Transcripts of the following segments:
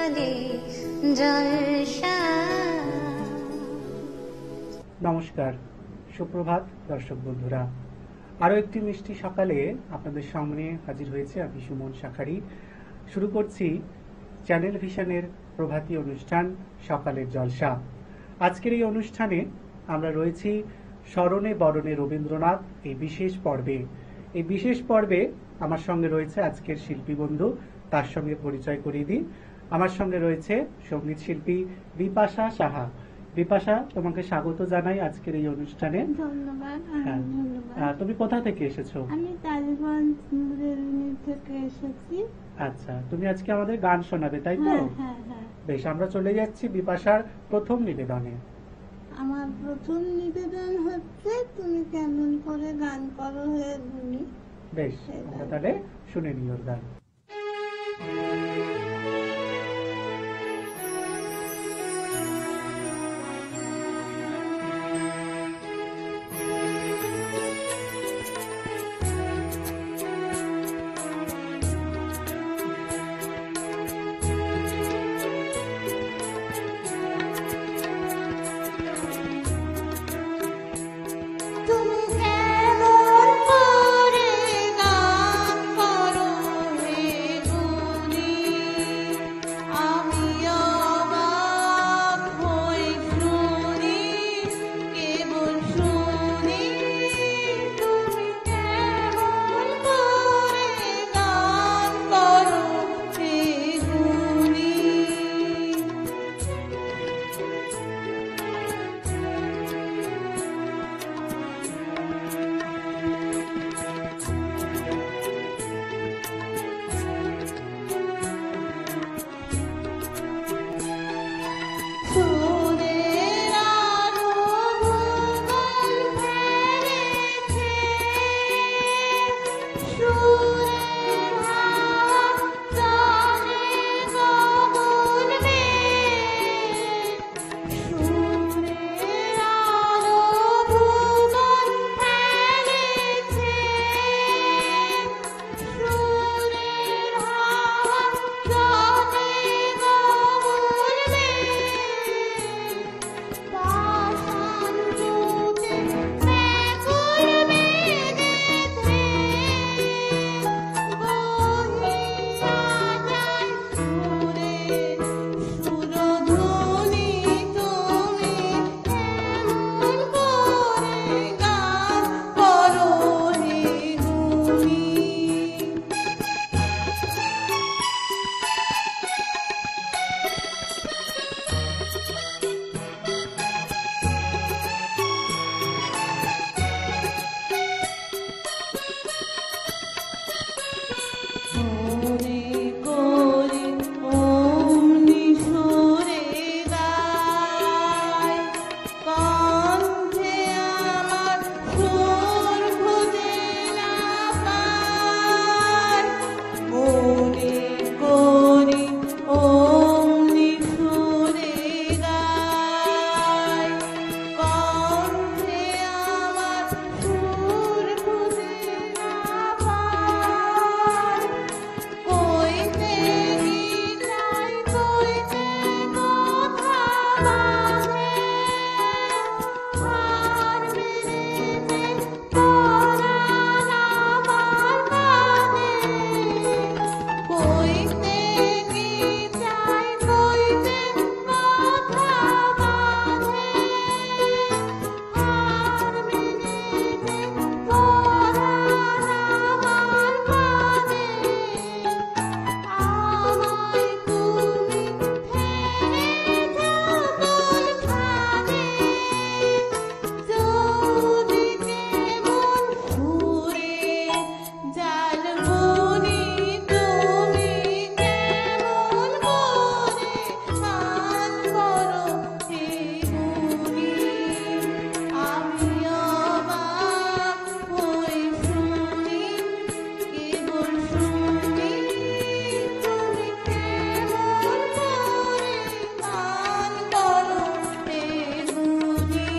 চলে জলসা। নমস্কার, সুপ্রভাত দর্শক বন্ধুরা। আরো একটি মিষ্টি সকালে আপনাদের সামনে হাজির হয়েছে আমি সুমন শাখারি। শুরু করছি চ্যানেল ভিশনের প্রভাতী অনুষ্ঠান সকালের জলসা। আজকের এই অনুষ্ঠানে আমরা রয়েছি স্মরণে বরণে রবীন্দ্রনাথ এই বিশেষ পর্বে। এই বিশেষ পর্বে আমার সঙ্গে রয়েছে আজকের শিল্পী বন্ধু, তার সঙ্গে পরিচয় করিয়ে দিই। আমার সঙ্গে রয়েছে সঙ্গীত শিল্পী বিপাশা সাহা। বিপাশা, তোমাকে স্বাগত জানাই আজকের এই অনুষ্ঠানে। ধন্যবাদ। হ্যাঁ। ধন্যবাদ। তুমি কোথা থেকে এসেছো? আমি টালিগঞ্জ রেলমিল থেকে এসেছি। আচ্ছা, তুমি আজকে আমাদের গান শোনাবে, তাই তো? হ্যাঁ হ্যাঁ হ্যাঁ। বেশ, আমরা চলে যাচ্ছি বিপাশার প্রথম নিবেদনে। আমার প্রথম নিবেদন হচ্ছে তুমি কেমন করে গান করো হে গুনি। বেশ, আমরা তাহলে শুনে নিই ওর গান। তুমি কেমন করে গান করো হে গুনি, আমি অবাক হই শুনি, কেবল শুনি। তুমি কেমন করে গান করো হে গুনি। সুরের আলো ভুবন ফেলেছে, সুরের হাওয়া চলে গগন বেয়ে। সুরের আলো ভুবন ফেলেছে, সুরের হাওয়া চলে গগন বেয়ে। পাষাণ রূপে ব্যাকুল বেগেতে বহিয়া যায় সুরের সুরধুনী। তুমি কেমন করে গান করো হে গুনি। মনে করি অমনি সুরে গায়, কণ্ঠে আমার সুর খুঁজে না পায়। মনে করি অমনি সুরে গায়, কণ্ঠে আমার সুর খুঁজে না পায়। কইতে গিলাই কইতে কথা বাঁধে, হার মেনেছে পরাণ আমার কাঁধে। কইতে গিলাই কইতে কথা বাঁধে, হার মেনেছে পরাণ আমার কাঁধে। আমায় তুমি ফেলে যাও কোনখানে, চৌদিকে মন সুরে জাল বুনি। তুমি কেমন করে গান করো হে গুনি, আমি অবাক হই শুনি, কেবল শুনি। তুমি কেমন করে গান করো হে গুনি।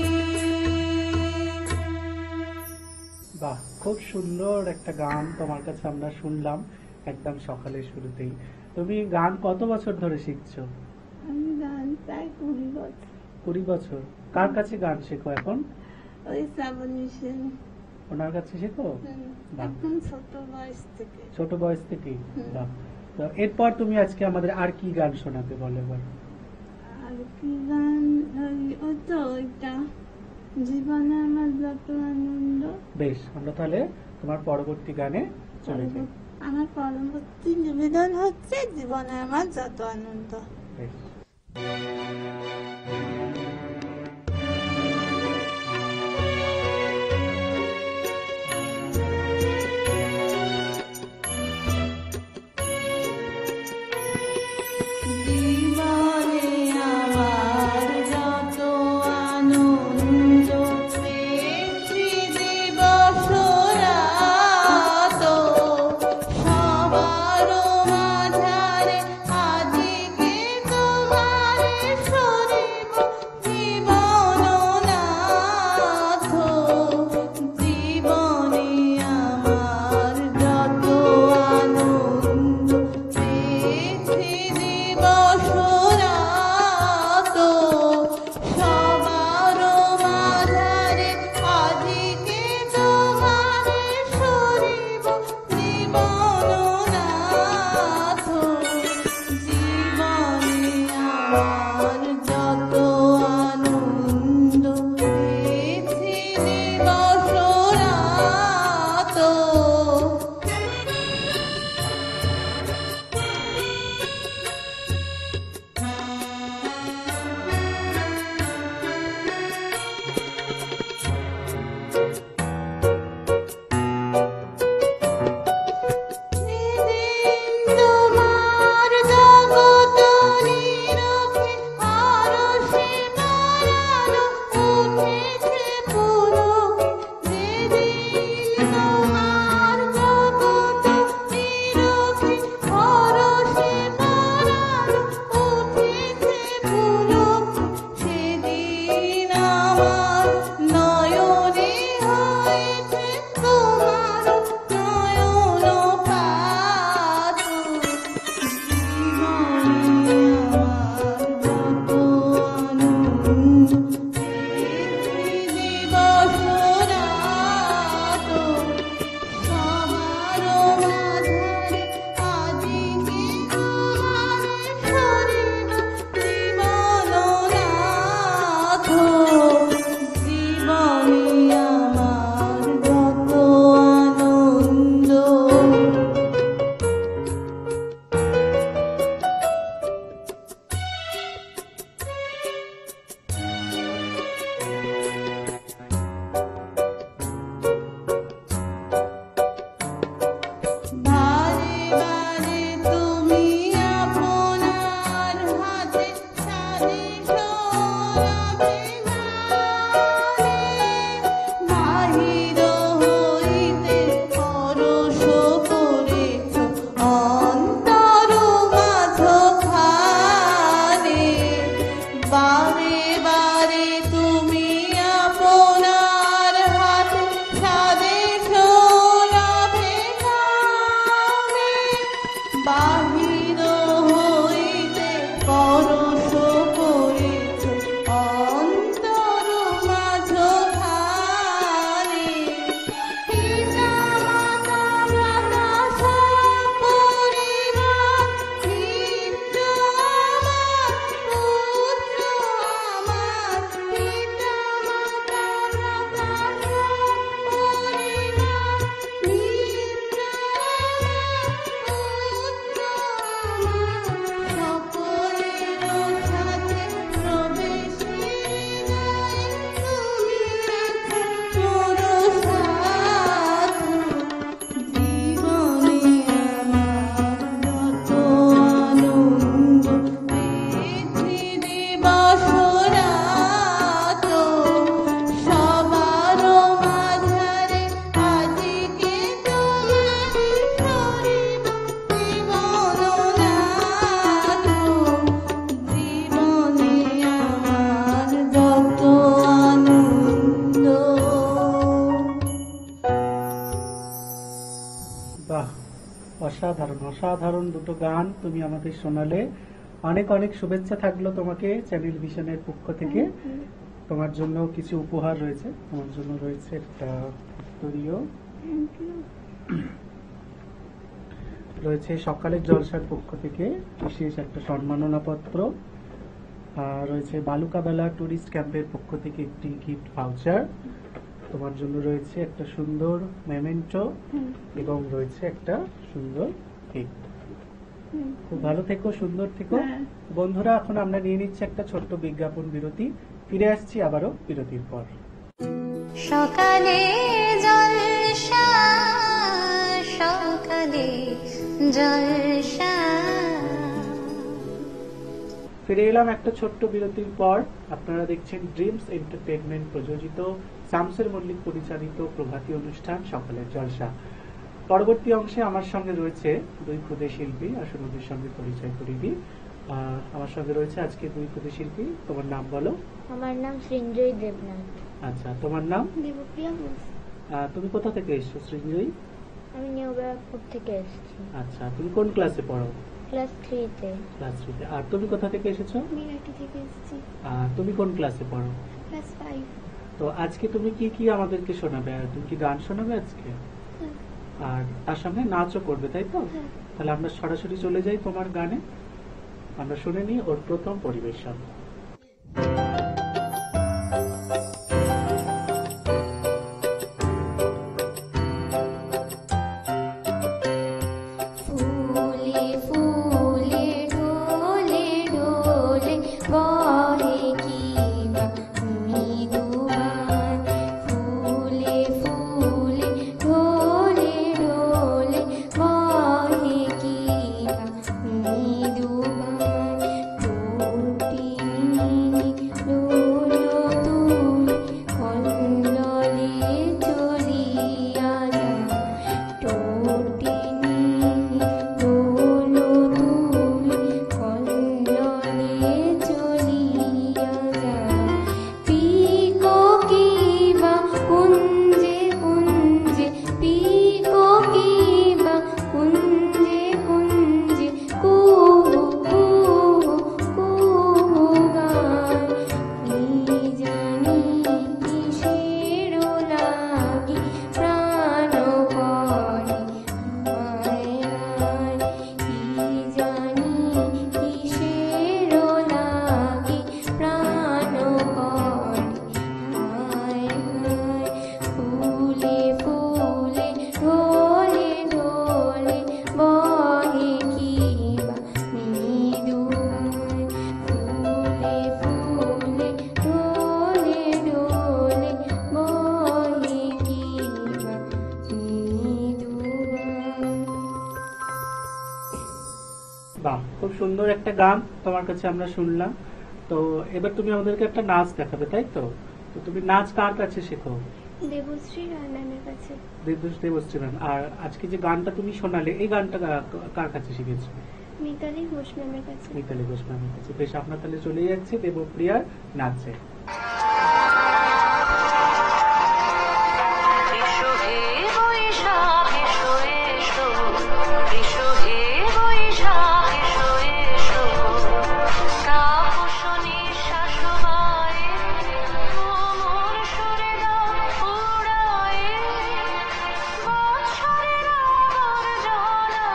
বাহ, খুব সুন্দর একটা গান তোমার কাছে আমরা শুনলাম একদম সকালের শুরুতেই। তুমি গান কত বছর ধরে শিখছো? আমি গান প্রায় 20 বছর। 20 বছর। কার কাছে গান শেখো এখন? ওই শ্রাবণী সেন। ওনার কাছে শেখো? বাহ। একদম ছোট বয়স থেকে। ছোট বয়স থেকেই? হুম। বাহ। তো এরপর তুমি আজকে আমাদের আর কি গান শোনাবে বলো এবার? আর কি গান? ওই তো ওইটা, জীবনে আমার যত আনন্দ। বেশ, আমরা তাহলে তোমার পরবর্তী গানে চলে যাই। আমার পরবর্তী নিবেদন হচ্ছে জীবনে আমার যত আনন্দ। বেশ। জীবনে আমার যত আনন্দ পেয়েছি দিবস রাত, সবার মাঝারে আজকে তোমার শরীর অসাধারণ দুটো গান তুমি আমাদের শোনালে। অনেক অনেক শুভেচ্ছা থাকলো তোমাকে চ্যানেল ভিশনের পক্ষ থেকে। তোমার জন্য কিছু উপহার রয়েছে। তোমার জন্য রয়েছে একটা উত্তরীয়, থ্যাংক ইউ। রয়েছে সকালের জলসার পক্ষ থেকে বিশেষ একটা সম্মাননা পত্র, আর রয়েছে বালুকাবেলা টুরিস্ট ক্যাম্পের পক্ষ থেকে একটি গিফট ভাউচার। তোমার জন্য রয়েছে একটা সুন্দর মেমেন্টো এবং রয়েছে একটা সুন্দর কেক। খুব ভালো থেকো, সুন্দর থেকো। হ্যাঁ। বন্ধুরা, এখন আমরা নিয়ে নিচ্ছি একটা ছোট্ট বিজ্ঞাপন বিরতি। ফিরে আসছি আবারও বিরতির পর। সকালে জলসা, সকালে জলসা। ফিরে এলাম একটা ছোট্ট বিরতির পর। আপনারা দেখছেন ড্রিমস এন্টারটেইনমেন্ট প্রযোজিত, শামসের মল্লিক পরিচালিত প্রভাতী অনুষ্ঠান সকালের জলসা। পরবর্তী অংশে আমার সঙ্গে রয়েছে দুই ক্ষুদে শিল্পী। আসুন ওদের সঙ্গে পরিচয় করিয়ে দিই। আমার সঙ্গে রয়েছে আজকে দুই ক্ষুদে শিল্পী। তোমার নাম বলো। আমার নাম সৃঞ্জয় দেবনাথ। আচ্ছা, তোমার নাম? দেবপ্রিয়া ঘোষ। তুমি কোথা থেকে এসছো সৃঞ্জয়ী? আমি নিউ ব্যারাকপুর থেকে এসেছি, আচ্ছা, তুমি কোন ক্লাসে পড়ো? ক্লাস 3-তে। ক্লাস 3-তে। আর তুমি কোথা থেকে এসেছো? মিরাটি থেকে এসেছি, তুমি কোন ক্লাসে পড়ো? ক্লাস 5। তো আজকে তুমি কি কি আমাদেরকে শোনাবে? আর তুমি কি গান শোনাবে আজকে? আর তার সঙ্গে নাচও করবে, তাই তো? তাহলে আমরা সরাসরি চলে যাই তোমার গানে। আমরা শুনে নিই ওর প্রথম পরিবেশন। ফুলে ফুলে ঢোলে ঢোলে বহে কি বা মৃদু গান। ফুলে ফুলে ঢোলে ঢোলে বহে কি বা মৃদু গান। টুটিনি লোলো তুলি কল্লোলে চলিয়া যায়। টুটিনি লোলো তুলি কল্লোলে চলিয়া যায়। পিকো কিবা কুঞ্জে কুঞ্জে, পিকো কিবা কুঞ্জে কুঞ্জে, কুহু কুহু কুহু গান। কি জানি কিসের লাগি প্রাণ করে হায় হায়। কি জানি কিসের লাগি প্রাণ করে হায় হায়। ফুলে ফুলে ঢোলে ঢোলে বহে কি বা মৃদু গান। ফুলে ফুলে ঢোলে ঢোলে বহে কি বা মৃদু গান। বাহ, খুব সুন্দর একটা গান তোমার কাছে আমরা শুনলাম। তো এবার তুমি আমাদেরকে একটা নাচ দেখাবে, তাই তো? তো তুমি নাচ কার কাছে শেখো? দেবশ্রী রায় ম্যামের কাছে। দেবশ্রী ম্যাম। আর আজকে যে গানটা তুমি শোনালে, এই গানটা কার কাছে শিখেছো? মিতালি ঘোষ ম্যামের কাছে। মিতালি ঘোষ ম্যামের কাছে। বেশ, আপনার তাহলে চলে যাচ্ছে দেবপ্রিয়ার নাচে। এসো হে বৈশাখ এসো এসো, এসো হে বৈশাখ এসো এসো। তাপস নিঃশ্বাস বায়ে, কোমল সুরে দাও উড়ায়ে। বৎসরের আবর্জনা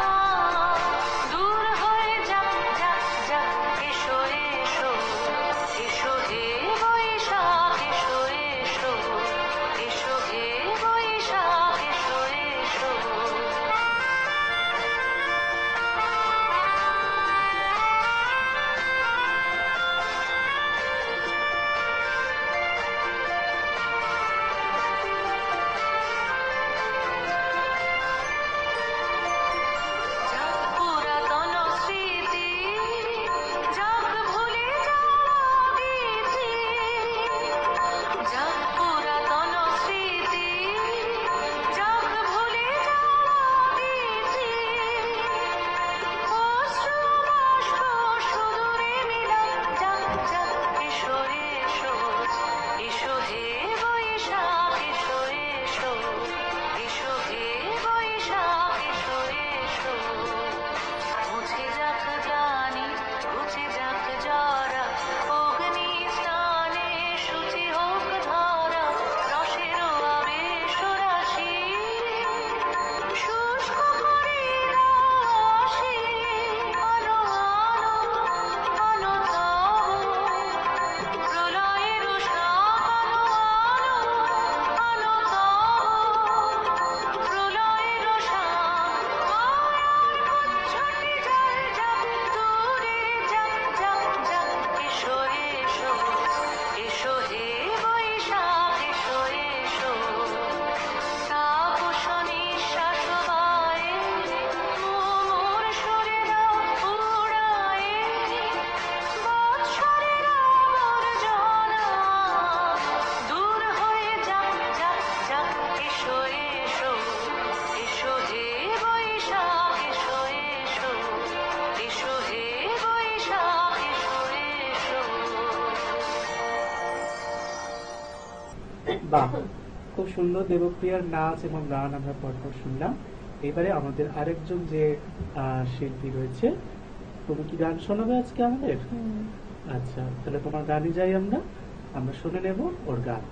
দূর হয়ে যাক যাক যাক। এসো এসো, এসো হে বাহ, খুব সুন্দর দেবপ্রিয়ার নাচ এবং গান আমরা পরপর শুনলাম। এবারে আমাদের আরেকজন যে শিল্পী রয়েছে, তুমি কি গান শোনাবে আজকে আমাদের? আচ্ছা, তাহলে তোমার গানই যাই আমরা শুনে নেব ওর গান।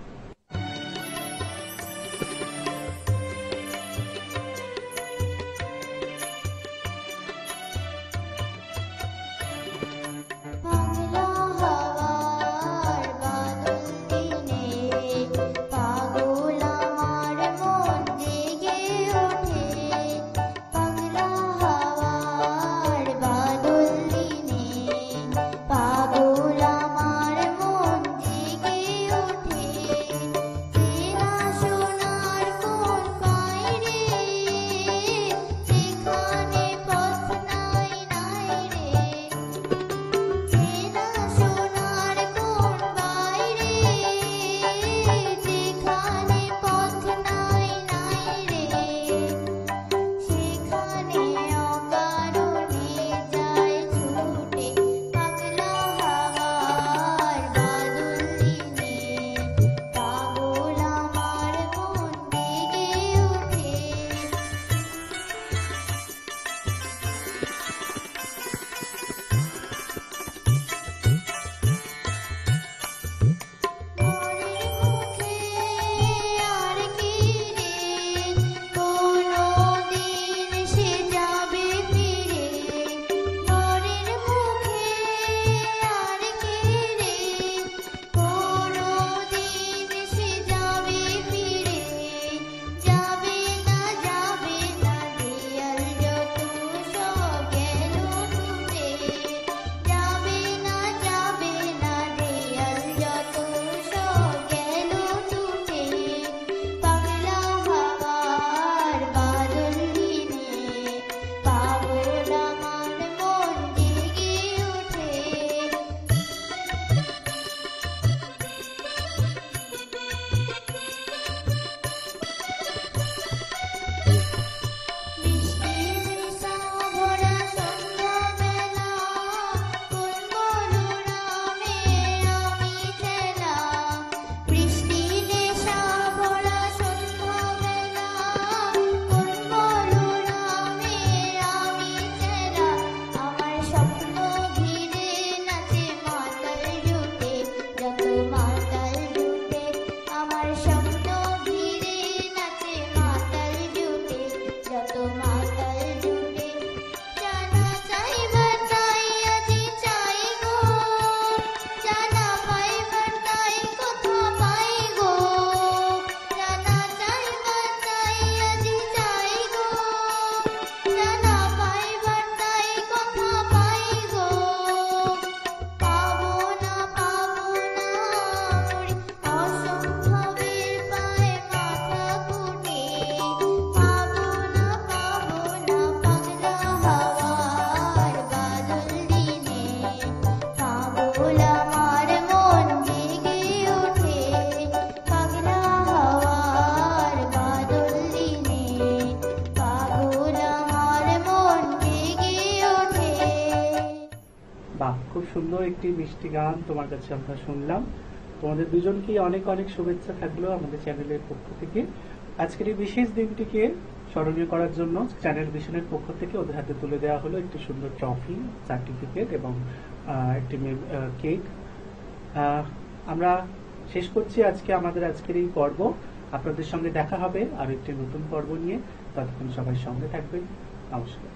খুব সুন্দর একটি মিষ্টি গান তোমার কাছে আমরা শুনলাম। তোমাদের দুজনকেই অনেক অনেক শুভেচ্ছা থাকলো আমাদের চ্যানেলের পক্ষ থেকে। আজকের এই বিশেষ দিনটিকে স্মরণীয় করার জন্য চ্যানেল ভিশনের পক্ষ থেকে ওদের হাতে তুলে দেওয়া হলো একটি সুন্দর ট্রফি, সার্টিফিকেট এবং একটি কেক। আমরা শেষ করছি আজকে আমাদের আজকের এই পর্ব। আপনাদের সঙ্গে দেখা হবে আর একটি নতুন পর্ব নিয়ে। ততক্ষণ সবাই সঙ্গে থাকবেন। নমস্কার।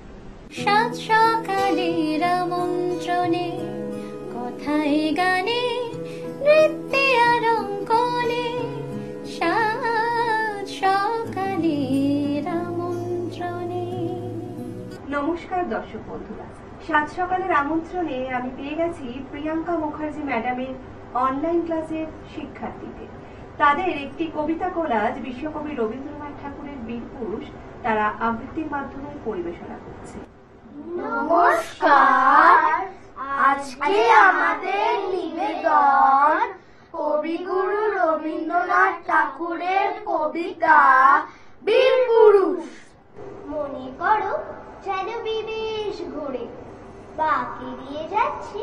সাত সকালের আমন্ত্রণে, কথায় গানে, নৃত্যে আর অঙ্কনে, সাত সকালের আমন্ত্রণে। নমস্কার দর্শক বন্ধুরা, সাত সকালের আমন্ত্রণে আমি পেয়ে গেছি প্রিয়াঙ্কা মুখার্জি ম্যাডামের অনলাইন ক্লাসের শিক্ষার্থীদের। তাদের একটি কবিতা কোলাজ বিশ্বকবি রবীন্দ্রনাথ ঠাকুরের বীরপুরুষ তারা আবৃত্তির মাধ্যমে পরিবেশনা করছে। নমস্কার, আজকে আমাদের নিবেদন কবিগুরু রবীন্দ্রনাথ ঠাকুরের কবিতা বীরপুরুষ। মনে করো যেন বিদেশ ঘুরে বাকি দিয়ে যাচ্ছি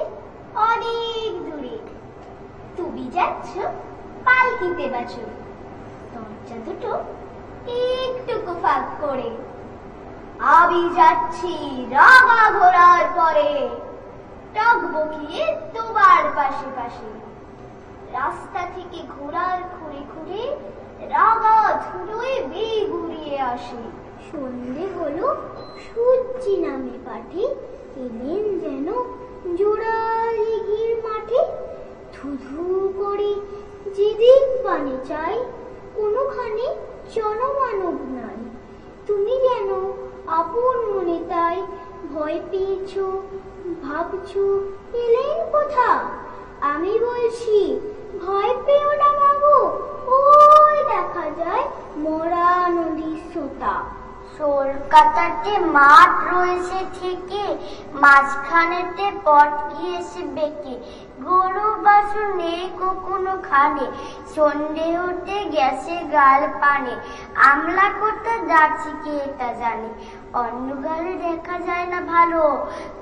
অনেক দূরে, তুমি যাচ্ছ পালকিতে বাছুর, দরজা দুটো একটুকু ফাঁক করে আমি যাচ্ছি রাগা ঘোড়ার পরে, টক বকিয়ে তোমার পাশে পাশে। রাস্তা থেকে ঘোড়ার খুঁড়ে খুঁড়ে রাগা ধুলোয় বেগ উড়িয়ে আসে। সন্ধে হলো, সূর্যি নামে পাঠে এলেন যেন জোড়ালি ঘির মাঠে। ধুধু করে যেদিক পানে চাই, কোনোখানে জনমানব নাই। তুমি যেন আপন মনে তাই ভয় পেয়েছো, ভাবছো এলেন কোথা। আমি বলছি ভয় পেও না বাবু, ওই দেখা যায় মরা নদীর সোতা। কলকাতাতে মাঠ রয়েছে ঠিকই, মাঝখানেতে পথ গিয়েছে বেঁকে। গরু বাছুর নেই কখনো খানে, সন্ধে হতে গেছে গাল পানে। আমলা করতে যাচ্ছি কে তা জানে, অন্য গালে দেখা যায় না ভালো।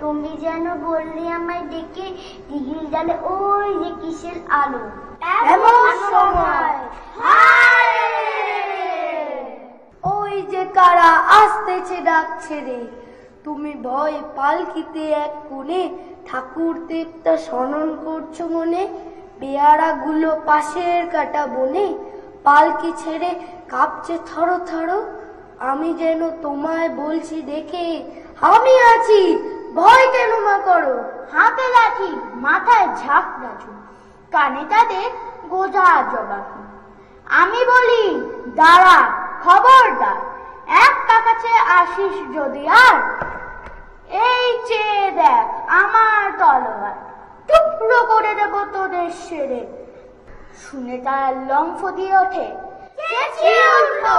তুমি যেন বললে আমায় ডেকে, দিঘির ডালে ওই যে কিসের আলো। এমন সময় ওই যে কারা আসতেছে ডাকছে রে। তুমি ভয় পালকিতে এক কোণে, ঠাকুর দেবতা শরণ করছো মনে। পেয়ারা গুলো পাশের কাটা বনে, পালকি ছেড়ে কাঁপছে থরো থরো। আমি যেন তোমায় বলছি দেখে, আমি আছি, ভয় কেন মা করো। হাতে লাঠি, মাথায় ঝাঁক রাখি, কানে তাদের গোজা জবাব। আমি বলি দাঁড়া, খবরদার, এক কাছে আসিস যদি আর, এই চেয়ে দেখ আমার তলোয়ার, টুকরো করে দেব তোদের সেরে। শুনে তার লম্ফ দিয়ে ওঠে, চেঁচিয়ে উঠলো,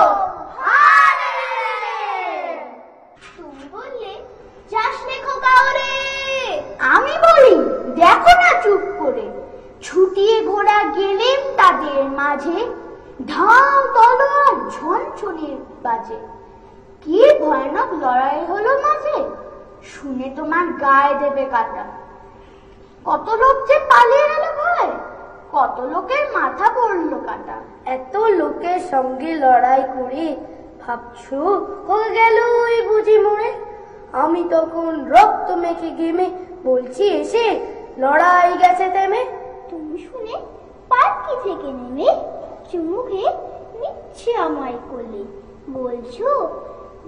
তুমি বললে যাস নে খোকা ওরে। আমি বলি দেখো না চুপ করে, ছুটিয়ে ঘোড়া গেলেন তাদের মাঝে। ঢাল তলোয়ার ঝনঝনে বাজে, কি ভয়ানক লড়াই হলো মাঝে। শুনে তোমার গায়ে দেবে কাটা, কত লোক যে পালিয়ে গেল ভয়, কত লোকের মাথা পড়লো কাটা। এত লোকের সঙ্গে লড়াই করে ভাবছো হয়ে গেল ওই বুঝি মরে। আমি তখন রক্ত মেখে ঘেমে বলছি এসে, লড়াই গেছে থেমে। তুমি শুনে পালকি থেকে নেমে চুমুকে নিচ্ছে আমায় কোলে, বলছো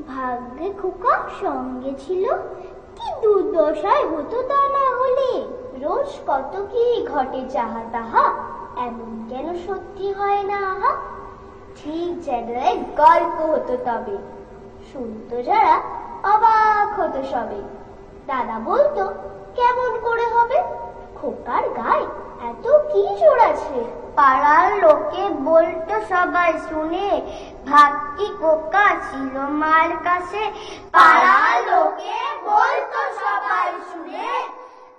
ভাগ্যে খোকা সঙ্গে ছিল, কি দুর্দশায় হতো তা না হলে। রোজ কত কি ঘটে যাহা তাহা, এমন কেন সত্যি হয় না আহা। ঠিক যেন এক গল্প হতো তবে, শুনতো যারা অবাক হতো সবে। দাদা বলতো কেমন করে হবে, খোকার গায়ে এত কি জোর আছে। পাড়ার লোকে বলতো সবাই শুনে, ভাগ্যি খোকা ছিল মার কাছে। পাড়ার লোকে বলতো সবাই শুনে,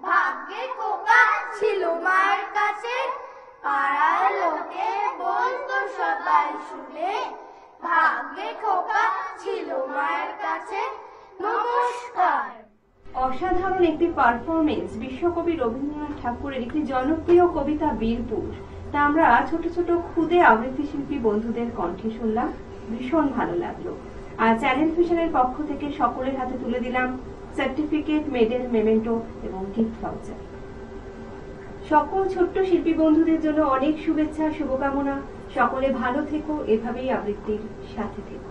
ভাগ্যে খোকা ছিল মার কাছে। পাড়ার লোকে বলতো সবাই শুনে, ভাগ্যে খোকা ছিল মায়ের কাছে। নমস্কার। অসাধারণ একটি পারফরমেন্স বিশ্বকবি রবীন্দ্রনাথ ঠাকুরের একটি জনপ্রিয় কবিতা বীরপুর, তা আমরা ছোট ছোট ক্ষুদে আবৃত্তি শিল্পী বন্ধুদের কণ্ঠে শুনলাম, ভীষণ ভালো লাগলো। আর চ্যানেল ভিশনের পক্ষ থেকে সকলের হাতে তুলে দিলাম সার্টিফিকেট, মেডেল, মেমেন্টো এবং গিফট ভাউচার। সকল ছোট্ট শিল্পী বন্ধুদের জন্য অনেক শুভেচ্ছা, শুভকামনা। সকলে ভালো থেকো, এভাবেই আবৃত্তির সাথে থেকো।